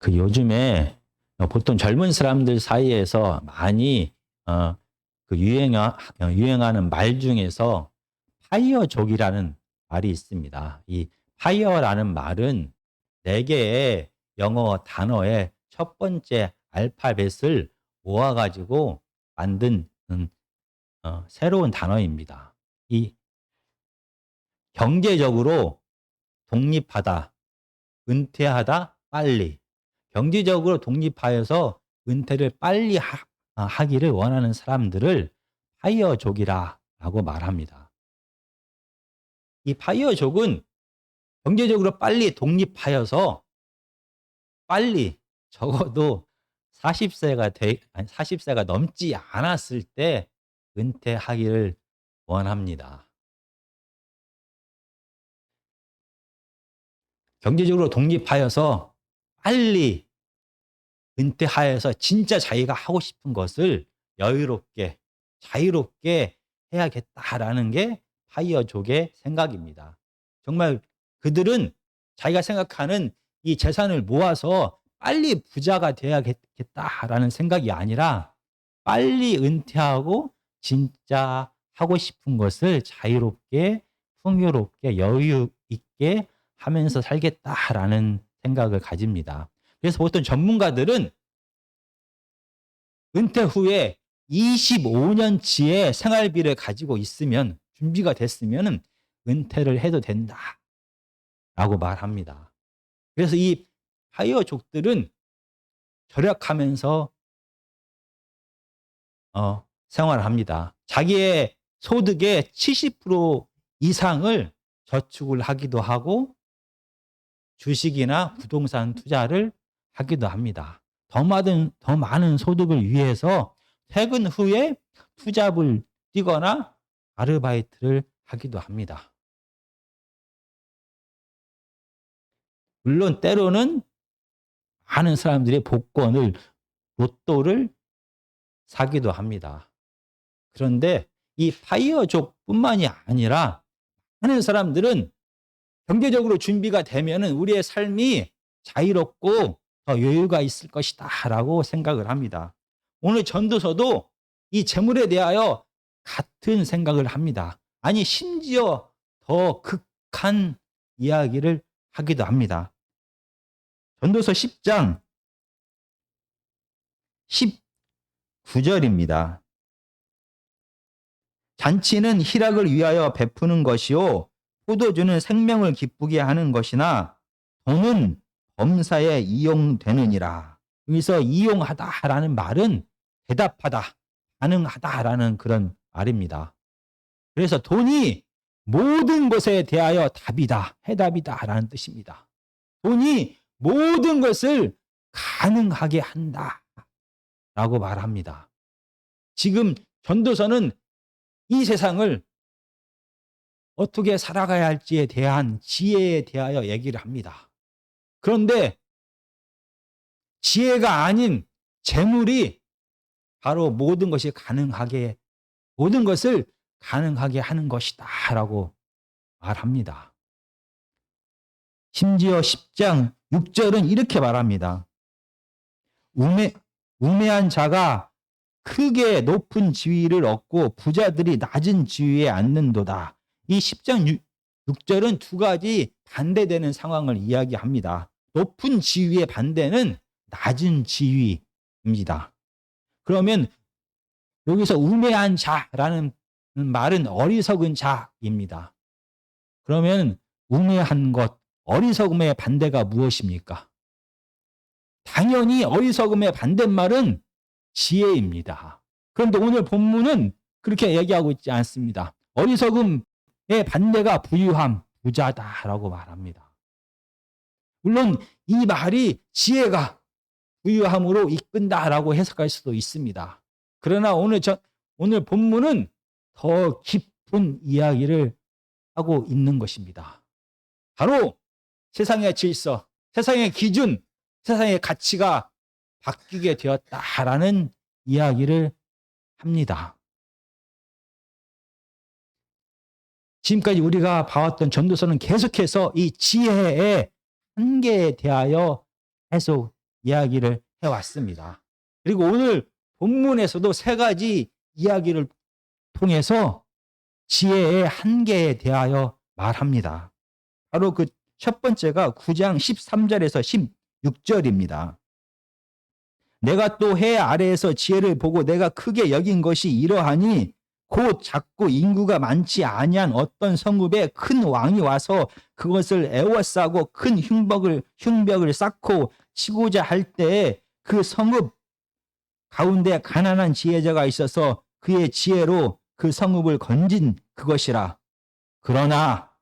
요즘에 보통 젊은 사람들 사이에서 많이 유행하는 말 중에서 파이어족이라는 말이 있습니다. 이 파이어라는 말은 4개의 영어 단어의 첫 번째 알파벳을 모아 가지고 만든 새로운 단어입니다. 이 경제적으로 독립하다, 은퇴하다, 빨리. 경제적으로 독립하여서 은퇴를 빨리 하기를 원하는 사람들을 파이어족이라고 말합니다. 이 파이어족은 경제적으로 빨리 독립하여서 빨리 적어도 40세가 넘지 않았을 때 은퇴하기를 원합니다. 경제적으로 독립하여서 빨리 은퇴하여서 진짜 자기가 하고 싶은 것을 여유롭게 자유롭게 해야겠다라는 게 파이어족의 생각입니다. 정말 그들은 자기가 생각하는 이 재산을 모아서 빨리 부자가 돼야겠다라는 생각이 아니라 빨리 은퇴하고 진짜 하고 싶은 것을 자유롭게 풍요롭게 여유 있게 하면서 살겠다라는 생각을 가집니다. 그래서 보통 전문가들은 은퇴 후에 25년치의 생활비를 가지고 있으면 준비가 됐으면 은퇴를 해도 된다라고 말합니다. 그래서 이 파이어족들은 절약하면서 생활합니다. 자기의 소득의 70% 이상을 저축을 하기도 하고 주식이나 부동산 투자를 하기도 합니다. 더 많은 소득을 위해서 퇴근 후에 투잡을 뛰거나 아르바이트를 하기도 합니다. 물론 때로는 많은 사람들이 복권을, 로또를 사기도 합니다. 그런데 이 파이어족뿐만이 아니라 많은 사람들은 경제적으로 준비가 되면은 우리의 삶이 자유롭고 더 여유가 있을 것이다라고 생각을 합니다. 오늘 전도서도 이 재물에 대하여 같은 생각을 합니다. 아니 심지어 더 극한 이야기를 하기도 합니다. 전도서 10장 19절입니다. 잔치는 희락을 위하여 베푸는 것이요 포도주는 생명을 기쁘게 하는 것이나 돈은 범사에 이용되느니라. 여기서 이용하다라는 말은 대답하다, 반응하다라는 그런 말입니다. 그래서 돈이 모든 것에 대하여 답이다, 해답이다라는 뜻입니다. 돈이 모든 것을 가능하게 한다라고 말합니다. 지금 전도서는 이 세상을 어떻게 살아가야 할지에 대한 지혜에 대하여 얘기를 합니다. 그런데 지혜가 아닌 재물이 바로 모든 것을 가능하게 하는 것이다라고 말합니다. 심지어 10장 6절은 이렇게 말합니다. 우매한 자가 크게 높은 지위를 얻고 부자들이 낮은 지위에 앉는도다. 이 10장 6절은 두 가지 반대되는 상황을 이야기합니다. 높은 지위의 반대는 낮은 지위입니다. 그러면 여기서 우매한 자라는 말은 어리석은 자입니다. 그러면 우매한 것, 어리석음의 반대가 무엇입니까? 당연히 어리석음의 반대말은 지혜입니다. 그런데 오늘 본문은 그렇게 얘기하고 있지 않습니다. 어리석음의 반대가 부유함, 부자다라고 말합니다. 물론 이 말이 지혜가 부유함으로 이끈다라고 해석할 수도 있습니다. 그러나 오늘 본문은 더 깊은 이야기를 하고 있는 것입니다. 바로 세상의 질서, 세상의 기준, 세상의 가치가 바뀌게 되었다라는 이야기를 합니다. 지금까지 우리가 봐왔던 전도서는 계속해서 이 지혜의 한계에 대하여 이야기를 해왔습니다. 그리고 오늘 본문에서도 세 가지 이야기를 통해서 지혜의 한계에 대하여 말합니다. 바로 그 첫 번째가 9장 13절에서 16절입니다. 내가 또 해 아래에서 지혜를 보고 내가 크게 여긴 것이 이러하니 곧 작고 인구가 많지 아니한 어떤 성읍에 큰 왕이 와서 그것을 애워싸고 큰 흉벽을 쌓고 치고자 할 때에 그 성읍 가운데 가난한 지혜자가 있어서 그의 지혜로 그 성읍을 건진 그것이라. 그러나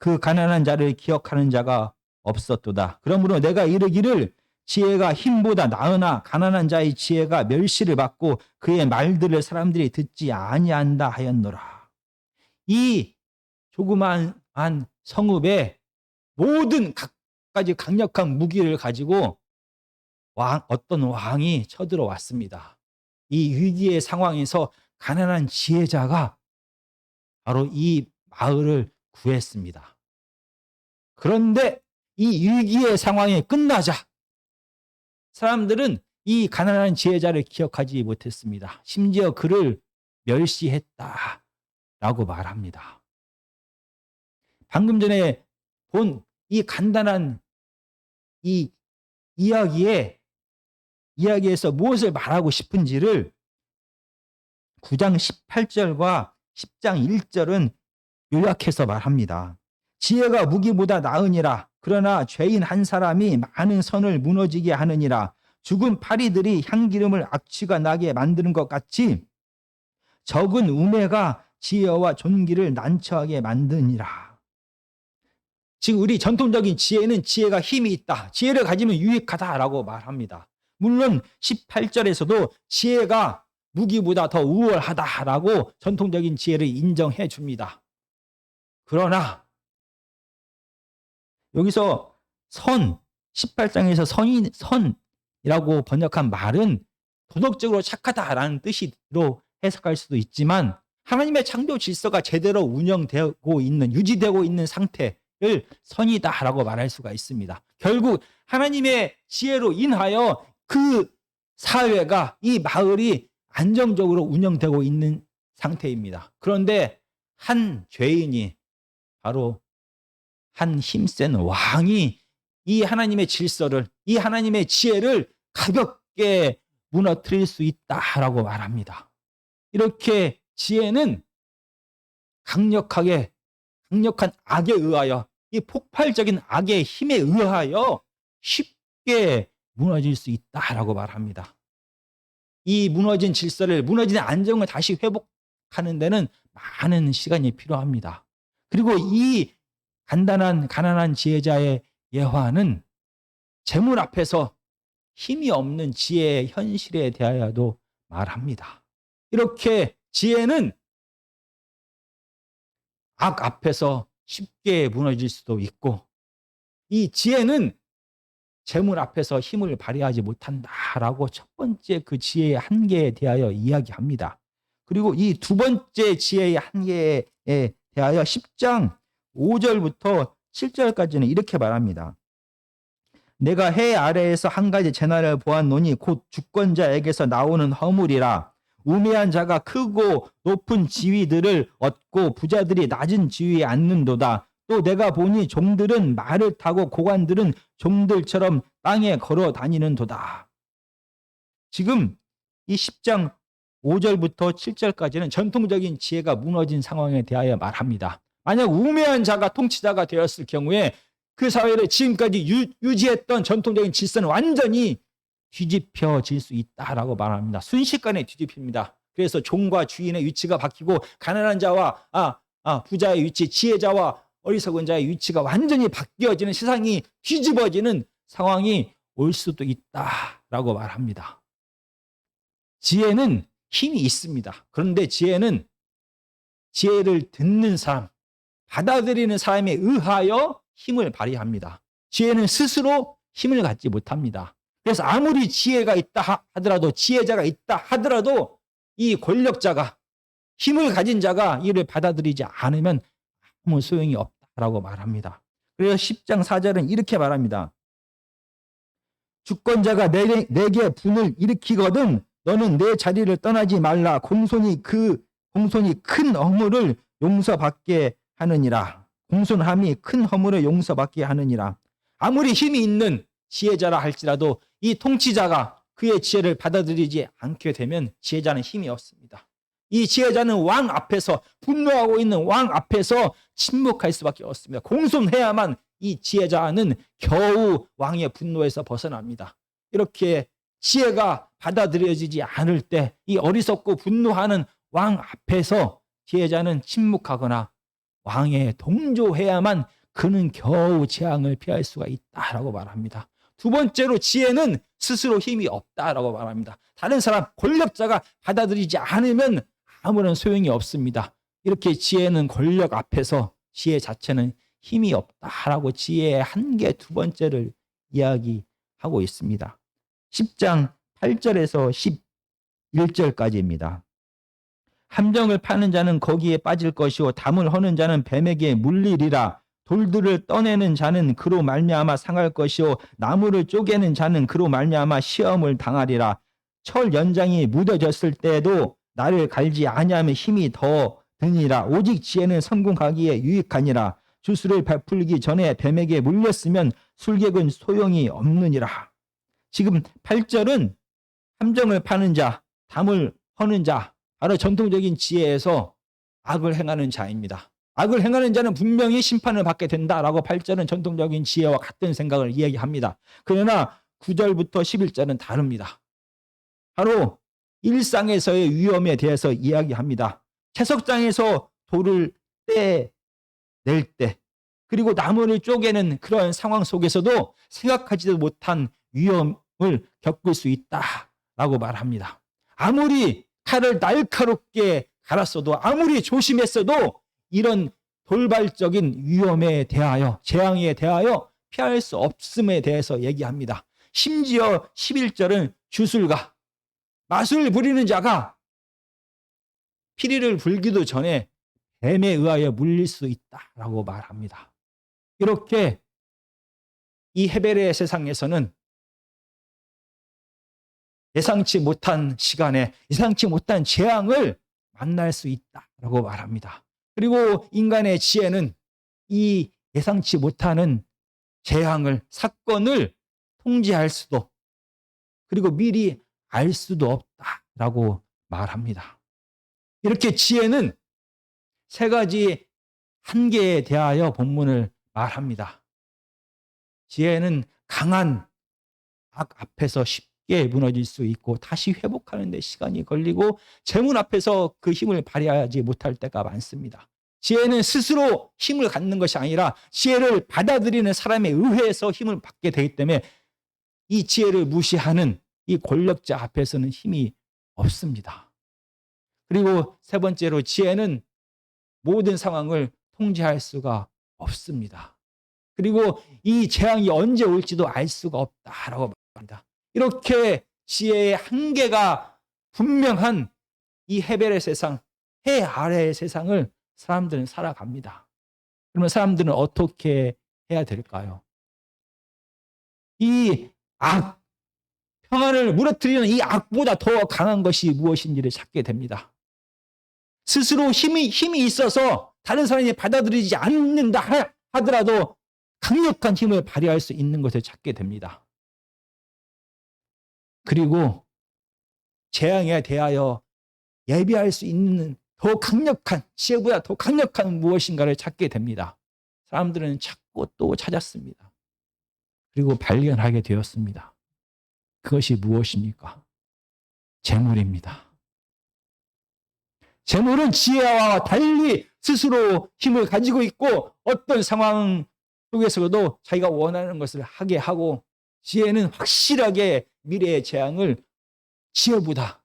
그 가난한 자를 기억하는 자가 없었도다. 그러므로 내가 이르기를 지혜가 힘보다 나으나 가난한 자의 지혜가 멸시를 받고 그의 말들을 사람들이 듣지 아니한다 하였노라. 이 조그마한 성읍에 모든 각가지 강력한 무기를 가지고 어떤 왕이 쳐들어왔습니다. 이 위기의 상황에서 가난한 지혜자가 바로 이 마을을 구했습니다. 그런데 이 위기의 상황이 끝나자 사람들은 이 가난한 지혜자를 기억하지 못했습니다. 심지어 그를 멸시했다라고 말합니다. 방금 전에 본 이 간단한 이 이야기에서 무엇을 말하고 싶은지를 9장 18절과 10장 1절은 요약해서 말합니다. 지혜가 무기보다 나으니라. 그러나 죄인 한 사람이 많은 선을 무너지게 하느니라. 죽은 파리들이 향기름을 악취가 나게 만드는 것 같이 적은 우매가 지혜와 존귀를 난처하게 만드니라. 지금 우리 전통적인 지혜는 지혜가 힘이 있다. 지혜를 가지면 유익하다라고 말합니다. 물론 18절에서도 지혜가 무기보다 더 우월하다라고 전통적인 지혜를 인정해 줍니다. 그러나 여기서 18장에서 선이라고 번역한 말은 도덕적으로 착하다라는 뜻으로 해석할 수도 있지만 하나님의 창조 질서가 제대로 운영되고 있는, 유지되고 있는 상태를 선이다라고 말할 수가 있습니다. 결국 하나님의 지혜로 인하여 그 사회가, 이 마을이 안정적으로 운영되고 있는 상태입니다. 그런데 한 죄인이, 바로 한 힘센 왕이 이 하나님의 질서를, 이 하나님의 지혜를 가볍게 무너뜨릴 수 있다라고 말합니다. 이렇게 지혜는 강력한 악에 의하여, 이 폭발적인 악의 힘에 의하여 쉽게 무너질 수 있다라고 말합니다. 이 무너진 질서를, 무너진 안정을 다시 회복하는 데는 많은 시간이 필요합니다. 그리고 이 가난한 지혜자의 예화는 재물 앞에서 힘이 없는 지혜의 현실에 대하여도 말합니다. 이렇게 지혜는 악 앞에서 쉽게 무너질 수도 있고, 이 지혜는 재물 앞에서 힘을 발휘하지 못한다라고 첫 번째 그 지혜의 한계에 대하여 이야기합니다. 그리고 이 두 번째 지혜의 한계에 대하여 10장 5절부터 7절까지는 이렇게 말합니다. 내가 해 아래에서 한 가지 재난을 보았노니 곧 주권자에게서 나오는 허물이라. 우매한 자가 크고 높은 지위들을 얻고 부자들이 낮은 지위에 앉는도다. 또 내가 보니 종들은 말을 타고 고관들은 종들처럼 땅에 걸어 다니는도다. 지금 이 10장 5절부터 7절까지는 전통적인 지혜가 무너진 상황에 대하여 말합니다. 만약 우매한 자가 통치자가 되었을 경우에 그 사회를 지금까지 유지했던 전통적인 질서는 완전히 뒤집혀질 수 있다라고 말합니다. 순식간에 뒤집힙니다. 그래서 종과 주인의 위치가 바뀌고 가난한 자와 부자의 위치, 지혜자와 어리석은 자의 위치가 완전히 바뀌어지는, 세상이 뒤집어지는 상황이 올 수도 있다라고 말합니다. 지혜는 힘이 있습니다. 그런데 지혜는 지혜를 듣는 사람, 받아들이는 사람에 의하여 힘을 발휘합니다. 지혜는 스스로 힘을 갖지 못합니다. 그래서 아무리 지혜가 있다 하더라도, 지혜자가 있다 하더라도 이 권력자가, 힘을 가진 자가 이를 받아들이지 않으면 아무 소용이 없다라고 말합니다. 그래서 10장 4절은 이렇게 말합니다. 주권자가 내게 분을 일으키거든 너는 내 자리를 떠나지 말라. 공손히 큰 허물을 용서받게 하느니라. 공손함이 큰 허물을 용서받게 하느니라. 아무리 힘이 있는 지혜자라 할지라도 이 통치자가 그의 지혜를 받아들이지 않게 되면 지혜자는 힘이 없습니다. 이 지혜자는 왕 앞에서, 분노하고 있는 왕 앞에서 침묵할 수밖에 없습니다. 공손해야만 이 지혜자는 겨우 왕의 분노에서 벗어납니다. 이렇게 지혜가 받아들여지지 않을 때 이 어리석고 분노하는 왕 앞에서 지혜자는 침묵하거나 왕에 동조해야만 그는 겨우 재앙을 피할 수가 있다라고 말합니다. 두 번째로 지혜는 스스로 힘이 없다라고 말합니다. 다른 사람, 권력자가 받아들이지 않으면 아무런 소용이 없습니다. 이렇게 지혜는 권력 앞에서 지혜 자체는 힘이 없다라고 지혜의 한계 두 번째를 이야기하고 있습니다. 10장 8절에서 11절까지입니다. 함정을 파는 자는 거기에 빠질 것이요 담을 허는 자는 뱀에게 물리리라. 돌들을 떠내는 자는 그로 말미암아 상할 것이요 나무를 쪼개는 자는 그로 말미암아 시험을 당하리라. 철 연장이 무뎌졌을 때에도 나를 갈지 아니하면 힘이 더 드니라. 오직 지혜는 성공하기에 유익하니라. 주술을 베풀기 전에 뱀에게 물렸으면 술객은 소용이 없느니라. 지금 8절은 함정을 파는 자, 담을 허는 자, 바로 전통적인 지혜에서 악을 행하는 자입니다. 악을 행하는 자는 분명히 심판을 받게 된다라고 8절은 전통적인 지혜와 같은 생각을 이야기합니다. 그러나 9절부터 11절은 다릅니다. 바로 일상에서의 위험에 대해서 이야기합니다. 채석장에서 돌을 떼낼 때, 그리고 나무를 쪼개는 그런 상황 속에서도 생각하지도 못한 위험을 겪을 수 있다라고 말합니다. 아무리 칼을 날카롭게 갈았어도, 아무리 조심했어도 이런 돌발적인 위험에 대하여, 재앙에 대하여 피할 수 없음에 대해서 얘기합니다. 심지어 11절은 주술가, 마술 부리는 자가 피리를 불기도 전에 뱀에 의하여 물릴 수 있다라고 말합니다. 이렇게 이 헤벨의 세상에서는 예상치 못한 시간에 예상치 못한 재앙을 만날 수 있다라고 말합니다. 그리고 인간의 지혜는 이 예상치 못하는 재앙을, 사건을 통제할 수도, 그리고 미리 알 수도 없다라고 말합니다. 이렇게 지혜는 세 가지 한계에 대하여 본문을 말합니다. 지혜는 강한 악 앞에서 쉽게 무너질 수 있고 다시 회복하는 데 시간이 걸리고 재문 앞에서 그 힘을 발휘하지 못할 때가 많습니다. 지혜는 스스로 힘을 갖는 것이 아니라 지혜를 받아들이는 사람에 의해서 힘을 받게 되기 때문에 이 지혜를 무시하는 이 권력자 앞에서는 힘이 없습니다. 그리고 세 번째로 지혜는 모든 상황을 통제할 수가 없습니다. 그리고 이 재앙이 언제 올지도 알 수가 없다라고 말합니다. 이렇게 지혜의 한계가 분명한 이 헤벨의 세상, 해 아래의 세상을 사람들은 살아갑니다. 그러면 사람들은 어떻게 해야 될까요? 이 악, 평안을 무너뜨리는 이 악보다 더 강한 것이 무엇인지를 찾게 됩니다. 스스로 힘이 있어서 다른 사람이 받아들이지 않는다 하더라도 강력한 힘을 발휘할 수 있는 것을 찾게 됩니다. 그리고 재앙에 대하여 예비할 수 있는 더 강력한, 지혜보다 더 강력한 무엇인가를 찾게 됩니다. 사람들은 찾고 또 찾았습니다. 그리고 발견하게 되었습니다. 그것이 무엇입니까? 재물입니다. 재물은 지혜와 달리 스스로 힘을 가지고 있고 어떤 상황 속에서도 자기가 원하는 것을 하게 하고, 지혜는 확실하게 미래의 재앙을 지혜보다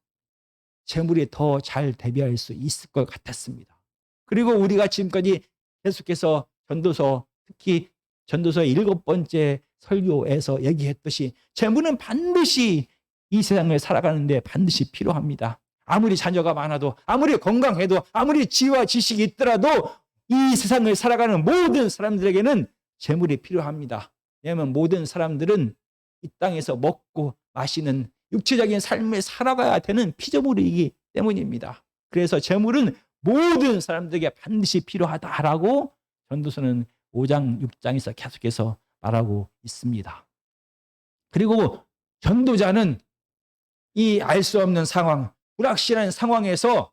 재물이 더 잘 대비할 수 있을 것 같았습니다. 그리고 우리가 지금까지 계속해서 전도서, 특히 전도서의 7번째 설교에서 얘기했듯이 재물은 반드시 이 세상을 살아가는데 반드시 필요합니다. 아무리 자녀가 많아도, 아무리 건강해도, 아무리 지혜와 지식이 있더라도 이 세상을 살아가는 모든 사람들에게는 재물이 필요합니다. 왜냐하면 모든 사람들은 이 땅에서 먹고 마시는 육체적인 삶을 살아가야 되는 피조물이기 때문입니다. 그래서 재물은 모든 사람들에게 반드시 필요하다라고 전도서는 5장, 6장에서 계속해서 말하고 있습니다. 그리고 전도자는 이 알 수 없는 상황, 불확실한 상황에서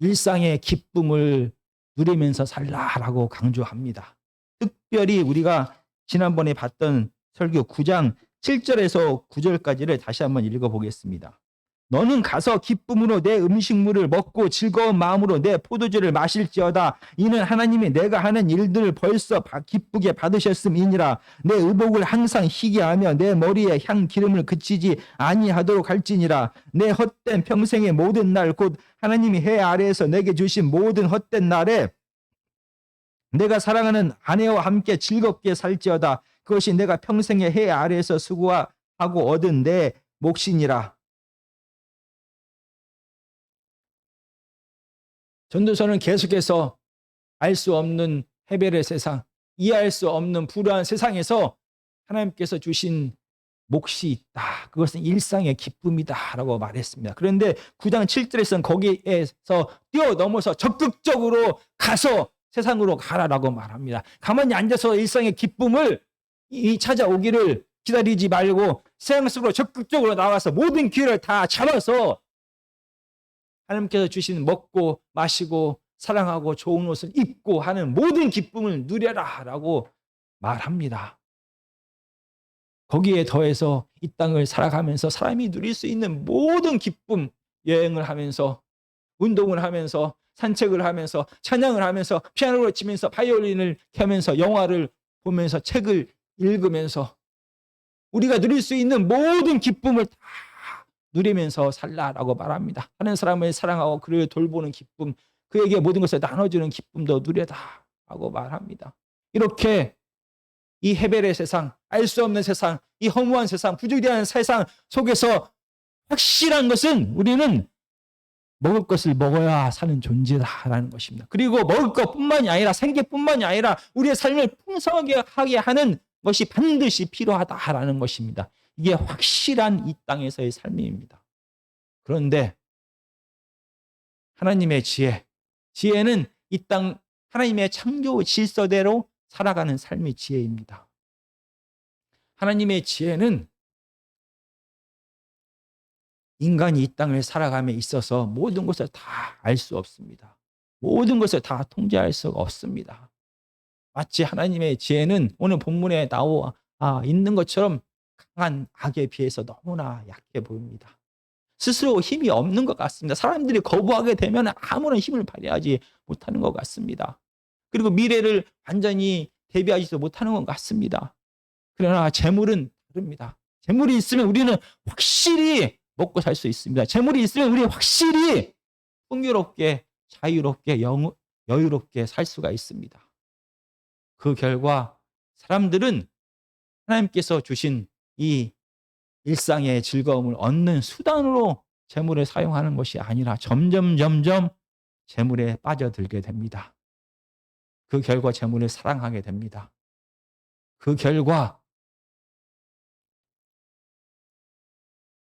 일상의 기쁨을 누리면서 살라라고 강조합니다. 특별히 우리가 지난번에 봤던 설교 9장 7절에서 9절까지를 다시 한번 읽어보겠습니다. 너는 가서 기쁨으로 내 음식물을 먹고 즐거운 마음으로 내 포도주를 마실지어다. 이는 하나님이 내가 하는 일들을 벌써 기쁘게 받으셨음이니라. 내 의복을 항상 희게 하며 내 머리에 향 기름을 그치지 아니하도록 할지니라. 내 헛된 평생의 모든 날 곧 하나님이 해 아래에서 내게 주신 모든 헛된 날에 내가 사랑하는 아내와 함께 즐겁게 살지어다. 그것이 내가 평생의 해 아래에서 수고하고 얻은 내 몫이니라. 전도서는 계속해서 알 수 없는 헤벨의 세상, 이해할 수 없는 불우한 세상에서 하나님께서 주신 몫이 있다. 그것은 일상의 기쁨이다라고 말했습니다. 그런데 9장 7절에서는 거기에서 뛰어넘어서 적극적으로 가서 세상으로 가라라고 말합니다. 가만히 앉아서 일상의 기쁨을 찾아오기를 기다리지 말고 세상 속으로 적극적으로 나와서 모든 기회를 다 잡아서 하나님께서 주신 먹고 마시고 사랑하고 좋은 옷을 입고 하는 모든 기쁨을 누려라 라고 말합니다. 거기에 더해서 이 땅을 살아가면서 사람이 누릴 수 있는 모든 기쁨, 여행을 하면서 운동을 하면서 산책을 하면서 찬양을 하면서 피아노를 치면서 바이올린을 켜면서 영화를 보면서 책을 읽으면서 우리가 누릴 수 있는 모든 기쁨을 다 누리면서 살라라고 말합니다. 하는 사람을 사랑하고 그를 돌보는 기쁨, 그에게 모든 것을 나눠주는 기쁨도 누려다라고 말합니다. 이렇게 이 헤벨의 세상, 알 수 없는 세상, 이 허무한 세상, 부조리한 세상 속에서 확실한 것은 우리는 먹을 것을 먹어야 사는 존재다라는 것입니다. 그리고 먹을 것뿐만이 아니라 생계뿐만이 아니라 우리의 삶을 풍성하게 하게 하는 것이 반드시 필요하다라는 것입니다. 이게 확실한 이 땅에서의 삶입니다. 그런데 하나님의 지혜는 이 땅 하나님의 창조 질서대로 살아가는 삶의 지혜입니다. 하나님의 지혜는 인간이 이 땅을 살아감에 있어서 모든 것을 다 알 수 없습니다. 모든 것을 다 통제할 수가 없습니다. 마치 하나님의 지혜는 오늘 본문에 나와 있는 것처럼 강한 악에 비해서 너무나 약해 보입니다. 스스로 힘이 없는 것 같습니다. 사람들이 거부하게 되면 아무런 힘을 발휘하지 못하는 것 같습니다. 그리고 미래를 완전히 대비하지도 못하는 것 같습니다. 그러나 재물은 다릅니다. 재물이 있으면 우리는 확실히 먹고 살 수 있습니다. 재물이 있으면 우리는 확실히 풍요롭게, 자유롭게, 여유롭게 살 수가 있습니다. 그 결과 사람들은 하나님께서 주신 이 일상의 즐거움을 얻는 수단으로 재물을 사용하는 것이 아니라 점점 재물에 빠져들게 됩니다. 그 결과 재물을 사랑하게 됩니다. 그 결과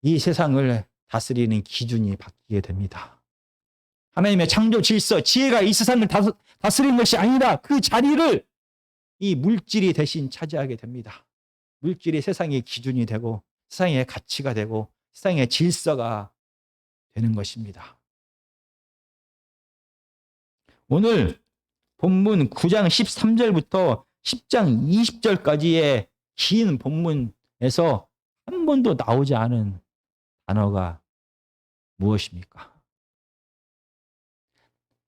이 세상을 다스리는 기준이 바뀌게 됩니다. 하나님의 창조 질서, 지혜가 이 세상을 다스리는 것이 아니라 그 자리를 이 물질이 대신 차지하게 됩니다. 물질이 세상의 기준이 되고 세상의 가치가 되고 세상의 질서가 되는 것입니다. 오늘 본문 9장 13절부터 10장 20절까지의 긴 본문에서 한 번도 나오지 않은 단어가 무엇입니까?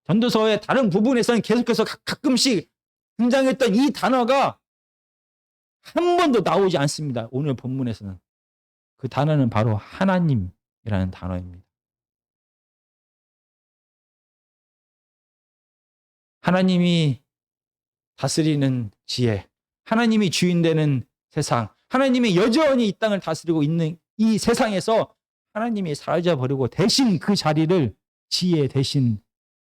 전도서의 다른 부분에서는 계속해서 가끔씩 등장했던 이 단어가 한 번도 나오지 않습니다. 오늘 본문에서는. 그 단어는 바로 하나님이라는 단어입니다. 하나님이 다스리는 지혜, 하나님이 주인 되는 세상, 하나님이 여전히 이 땅을 다스리고 있는 이 세상에서 하나님이 사라져버리고 대신 그 자리를 지혜 대신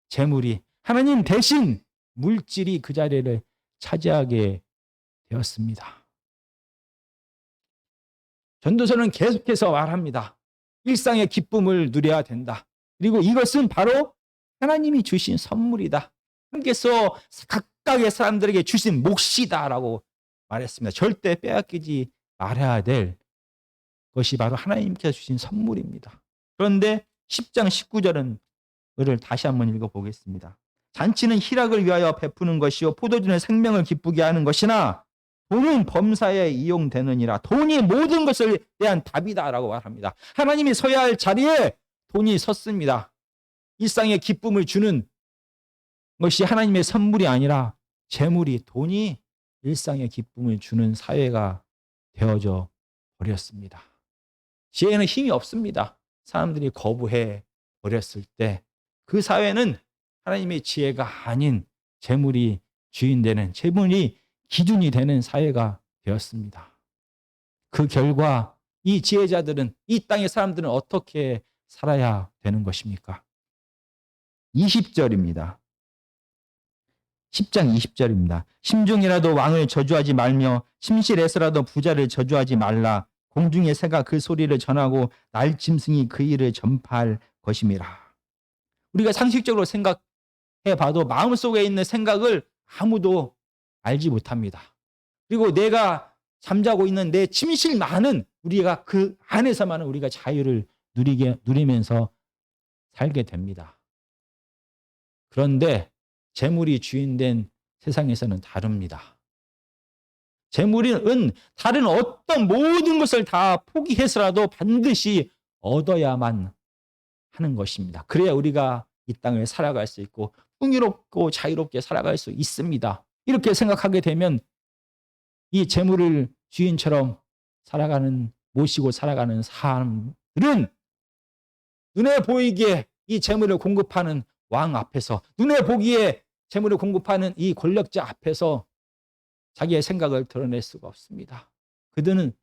재물이, 하나님 대신 물질이 그 자리를 차지하게 되었습니다. 전도서는 계속해서 말합니다. 일상의 기쁨을 누려야 된다. 그리고 이것은 바로 하나님이 주신 선물이다. 하나님께서 각각의 사람들에게 주신 몫이다라고 말했습니다. 절대 빼앗기지 말아야 될 것이 바로 하나님께서 주신 선물입니다. 그런데 10장 19절은 을 다시 한번 읽어보겠습니다. 잔치는 희락을 위하여 베푸는 것이요 포도주는 생명을 기쁘게 하는 것이나 돈은 범사에 이용되느니라. 돈이 모든 것을 대한 답이다라고 말합니다. 하나님이 서야 할 자리에 돈이 섰습니다. 일상의 기쁨을 주는 것이 하나님의 선물이 아니라 재물이, 돈이 일상의 기쁨을 주는 사회가 되어져 버렸습니다. 지혜는 힘이 없습니다. 사람들이 거부해 버렸을 때 그 사회는 하나님의 지혜가 아닌 재물이 주인되는, 재물이 기준이 되는 사회가 되었습니다. 그 결과 이 지혜자들은, 이 땅의 사람들은 어떻게 살아야 되는 것입니까? 20절입니다. 10장 20절입니다. 심중이라도 왕을 저주하지 말며 심실에서라도 부자를 저주하지 말라. 공중의 새가 그 소리를 전하고 날짐승이 그 일을 전파할 것임이라. 우리가 상식적으로 생각해 봐도 마음속에 있는 생각을 아무도 알지 못합니다. 그리고 내가 잠자고 있는 내 침실만은, 우리가 그 안에서만은 우리가 자유를 누리면서 살게 됩니다. 그런데 재물이 주인된 세상에서는 다릅니다. 재물은 다른 어떤 모든 것을 다 포기해서라도 반드시 얻어야만 하는 것입니다. 그래야 우리가 이 땅을 살아갈 수 있고 풍요롭고 자유롭게 살아갈 수 있습니다. 이렇게 생각하게 되면 이 재물을 주인처럼 모시고 살아가는 사람들은 눈에 보이기에 이 재물을 공급하는 왕 앞에서, 눈에 보기에 재물을 공급하는 이 권력자 앞에서 자기의 생각을 드러낼 수가 없습니다. 그들은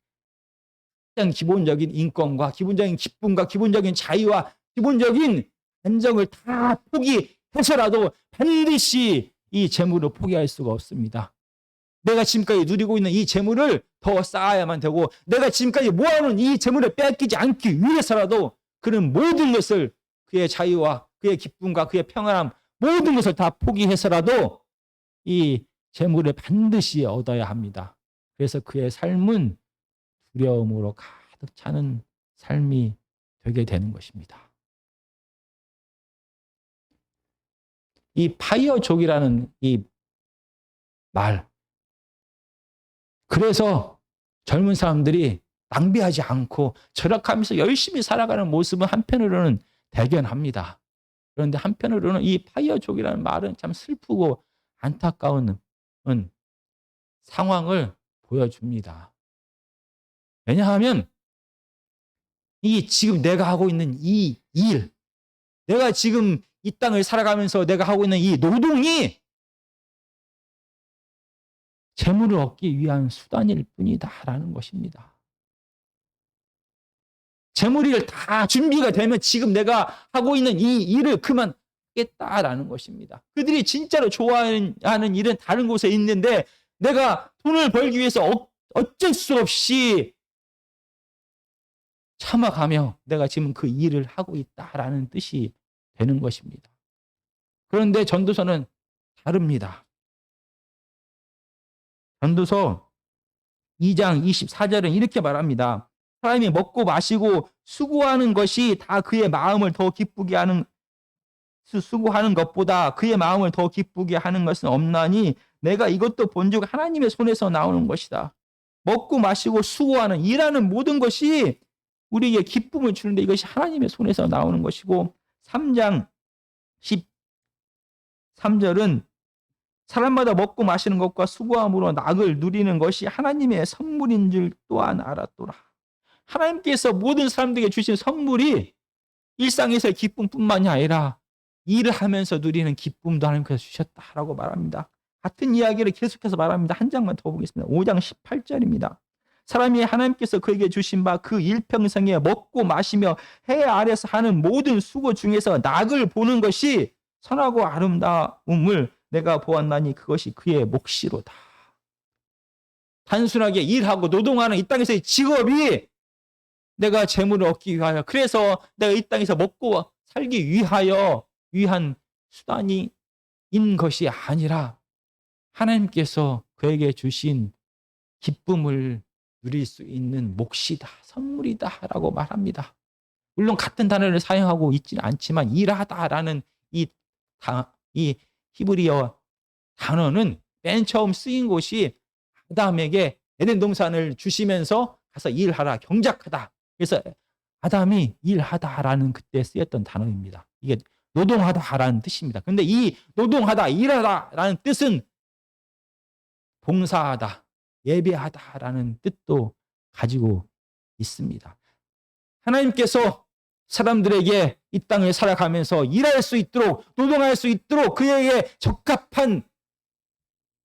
가장 기본적인 인권과 기본적인 기쁨과 기본적인 자유와 기본적인 안정을 다 포기해서라도 반드시 이 재물을 포기할 수가 없습니다. 내가 지금까지 누리고 있는 이 재물을 더 쌓아야만 되고, 내가 지금까지 모아놓은 이 재물을 빼앗기지 않기 위해서라도 그는 모든 것을, 그의 자유와 그의 기쁨과 그의 평안함, 모든 것을 다 포기해서라도 이 재물을 반드시 얻어야 합니다. 그래서 그의 삶은 두려움으로 가득 차는 삶이 되게 되는 것입니다. 이 파이어족이라는 이 말, 그래서 젊은 사람들이 낭비하지 않고 절약하면서 열심히 살아가는 모습은 한편으로는 대견합니다. 그런데 한편으로는 이 파이어족이라는 말은 참 슬프고 안타까운 상황을 보여줍니다. 왜냐하면 이 지금 내가 하고 있는 이 일, 내가 지금 이 땅을 살아가면서 내가 하고 있는 이 노동이 재물을 얻기 위한 수단일 뿐이다라는 것입니다. 재물이 다 준비가 되면 지금 내가 하고 있는 이 일을 그만하겠다라는 것입니다. 그들이 진짜로 좋아하는 일은 다른 곳에 있는데 내가 돈을 벌기 위해서 어쩔 수 없이 참아가며 내가 지금 그 일을 하고 있다라는 뜻이 되는 것입니다. 그런데 전도서는 다릅니다. 전도서 2장 24절은 이렇게 말합니다. 사람이 먹고 마시고 수고하는 것이 다 그의 마음을 더 기쁘게 하는, 수고하는 것보다 그의 마음을 더 기쁘게 하는 것은 없나니 내가 이것도 본즉 하나님의 손에서 나오는 것이다. 먹고 마시고 수고하는, 일하는 모든 것이 우리에게 기쁨을 주는데 이것이 하나님의 손에서 나오는 것이고, 3장 13절은 사람마다 먹고 마시는 것과 수고함으로 낙을 누리는 것이 하나님의 선물인 줄 또한 알았도라. 하나님께서 모든 사람들에게 주신 선물이 일상에서의 기쁨뿐만이 아니라 일을 하면서 누리는 기쁨도 하나님께서 주셨다라고 말합니다. 같은 이야기를 계속해서 말합니다. 한 장만 더 보겠습니다. 5장 18절입니다. 사람이 하나님께서 그에게 주신 바 그 일평생에 먹고 마시며 해 아래서 하는 모든 수고 중에서 낙을 보는 것이 선하고 아름다움을 내가 보았나니 그것이 그의 몫이로다. 단순하게 일하고 노동하는 이 땅에서의 직업이 내가 재물을 얻기 위하여, 그래서 내가 이 땅에서 먹고 살기 위한 수단이 인 것이 아니라 하나님께서 그에게 주신 기쁨을 누릴 수 있는 몫이다, 선물이다라고 말합니다. 물론 같은 단어를 사용하고 있지는 않지만 일하다라는 이 히브리어 단어는 맨 처음 쓰인 곳이 아담에게 에덴 동산을 주시면서 가서 일하라, 경작하다. 그래서 아담이 일하다라는 그때 쓰였던 단어입니다. 이게 노동하다라는 뜻입니다. 그런데 이 노동하다, 일하다라는 뜻은 봉사하다, 예배하다라는 뜻도 가지고 있습니다. 하나님께서 사람들에게 이 땅을 살아가면서 일할 수 있도록, 노동할 수 있도록 그에게 적합한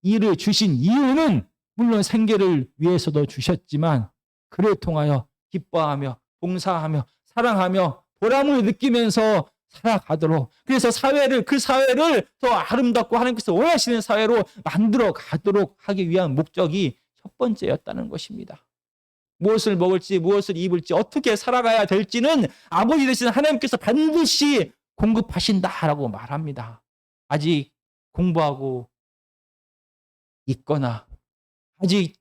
일을 주신 이유는 물론 생계를 위해서도 주셨지만 그를 통하여 기뻐하며 봉사하며 사랑하며 보람을 느끼면서 살아가도록, 그래서 그 사회를 더 아름답고 하나님께서 원하시는 사회로 만들어 가도록 하기 위한 목적이 첫 번째였다는 것입니다. 무엇을 먹을지, 무엇을 입을지, 어떻게 살아가야 될지는 아버지 되신 하나님께서 반드시 공급하신다라고 말합니다. 아직 공부하고 있거나 아직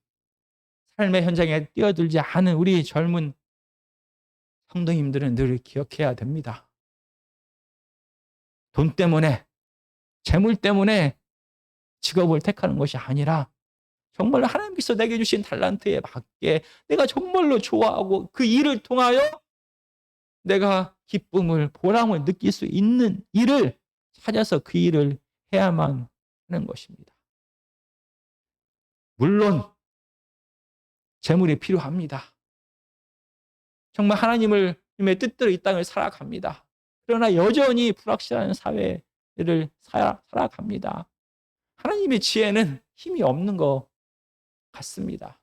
삶의 현장에 뛰어들지 않은 우리 젊은 성도님들은 늘 기억해야 됩니다. 돈 때문에, 재물 때문에 직업을 택하는 것이 아니라 정말로 하나님께서 내게 주신 달란트에 맞게 내가 정말로 좋아하고 그 일을 통하여 내가 기쁨을, 보람을 느낄 수 있는 일을 찾아서 그 일을 해야만 하는 것입니다. 물론 재물이 필요합니다. 정말 하나님의 뜻대로 이 땅을 살아갑니다. 그러나 여전히 불확실한 사회를 살아갑니다. 하나님의 지혜는 힘이 없는 것 같습니다.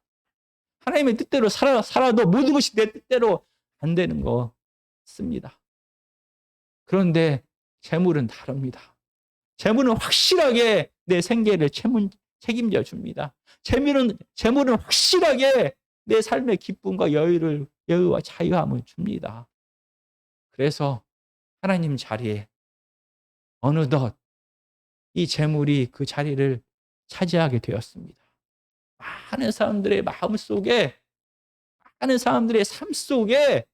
하나님의 뜻대로 살아도 모든 것이 내 뜻대로 안 되는 것 같습니다. 그런데 재물은 다릅니다. 재물은 확실하게 내 생계를 책임져 줍니다. 재물은 확실하게 내 삶의 기쁨과 여유와 자유함을 줍니다. 그래서 하나님 자리에 어느덧 이 재물이 그 자리를 차지하게 되었습니다. 많은 사람들의 마음 속에, 많은 사람들의 삶 속에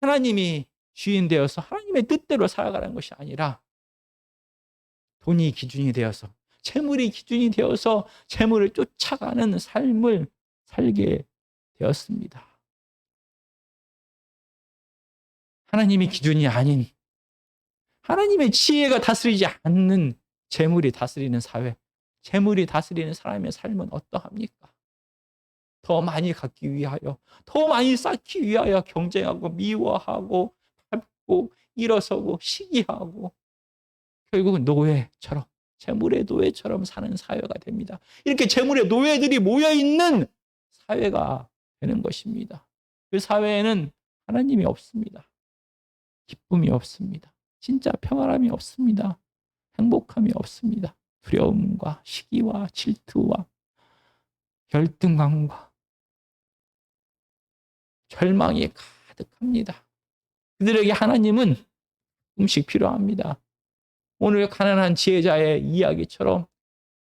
하나님이 주인 되어서 하나님의 뜻대로 살아가는 것이 아니라 돈이 기준이 되어서, 재물이 기준이 되어서 재물을 쫓아가는 삶을 살게 되었습니다. 하나님이 기준이 아닌, 하나님의 지혜가 다스리지 않는 재물이 다스리는 사회, 재물이 다스리는 사람의 삶은 어떠합니까? 더 많이 갖기 위하여, 더 많이 쌓기 위하여 경쟁하고 미워하고 밟고 일어서고 시기하고 결국은 노예처럼, 재물의 노예처럼 사는 사회가 됩니다. 이렇게 재물의 노예들이 모여있는 사회가 되는 것입니다. 그 사회에는 하나님이 없습니다. 기쁨이 없습니다. 진짜 평안함이 없습니다. 행복함이 없습니다. 두려움과 시기와 질투와 열등감과 절망이 가득합니다. 그들에게 하나님은 조금씩 필요합니다. 오늘 가난한 지혜자의 이야기처럼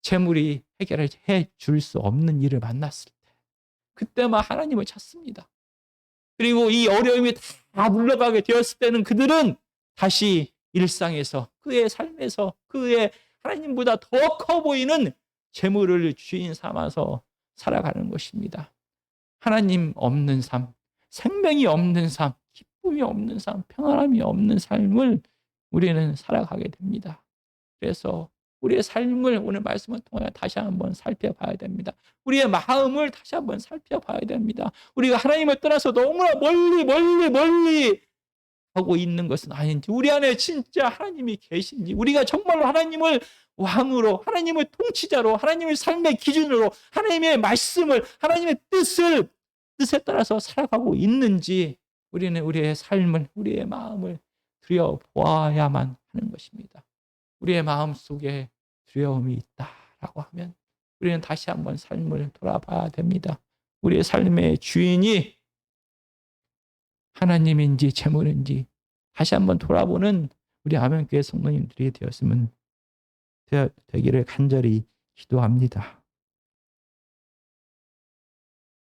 재물이 해결을 해줄 수 없는 일을 만났을 때 그때만 하나님을 찾습니다. 그리고 이 어려움이 다 물러가게 되었을 때는 그들은 다시 일상에서, 그의 삶에서, 그의 하나님보다 더 커 보이는 재물을 주인 삼아서 살아가는 것입니다. 하나님 없는 삶, 생명이 없는 삶, 기쁨이 없는 삶, 평안함이 없는 삶을 우리는 살아가게 됩니다. 그래서 우리의 삶을 오늘 말씀을 통하여 다시 한번 살펴봐야 됩니다. 우리의 마음을 다시 한번 살펴봐야 됩니다. 우리가 하나님을 떠나서 너무나 멀리 하고 있는 것은 아닌지, 우리 안에 진짜 하나님이 계신지, 우리가 정말로 하나님을 왕으로, 하나님을 통치자로, 하나님의 삶의 기준으로, 하나님의 말씀을, 하나님의 뜻에 따라서 살아가고 있는지 우리는 우리의 삶을, 우리의 마음을 들여보아야만 하는 것입니다. 우리의 마음 속에 두려움이 있다라고 하면 우리는 다시 한번 삶을 돌아봐야 됩니다. 우리의 삶의 주인이 하나님인지 재물인지 다시 한번 돌아보는 우리 아멘교회 성도님들이 되었으면 되기를 간절히 기도합니다.